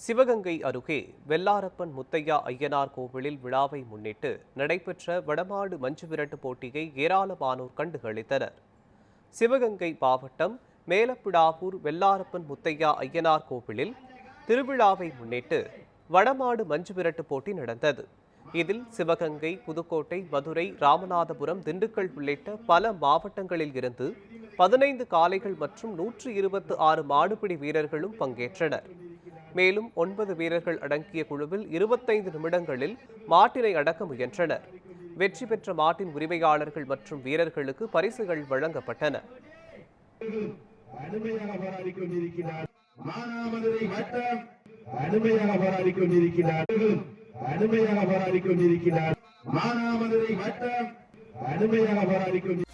சிவகங்கை அருகே வெள்ளாரப்பன் முத்தையா ஐயனார் கோவிலில் விழாவை முன்னிட்டு நடைபெற்ற வடமாடு மஞ்சு விரட்டு போட்டியை ஏராளமானோர் கண்டுகளித்தனர். சிவகங்கை மாவட்டம் மேலப்பிடாவூர் வெள்ளாரப்பன் முத்தையா ஐயனார் கோவிலில் திருவிழாவை முன்னிட்டு வடமாடு மஞ்சு விரட்டு போட்டி நடந்தது. இதில் சிவகங்கை, புதுக்கோட்டை, மதுரை, ராமநாதபுரம், திண்டுக்கல் உள்ளிட்ட பல மாவட்டங்களில் இருந்து 15 காளைகள் மற்றும் 126 மாடுபிடி வீரர்களும் பங்கேற்றனர். மேலும் 9 வீரர்கள் அடங்கிய குழுவில் 25 நிமிடங்களில் மாட்டினை அடக்க முயன்றனர். வெற்றி பெற்ற மாட்டின் உரிமையாளர்கள் மற்றும் வீரர்களுக்கு பரிசுகள் வழங்கப்பட்டன. அனுமையாக போராடி கொண்டிருக்கிறார். மானாமதுரை வட்டம் அனுமையாக போராடி கொண்டிருக்கிறார்.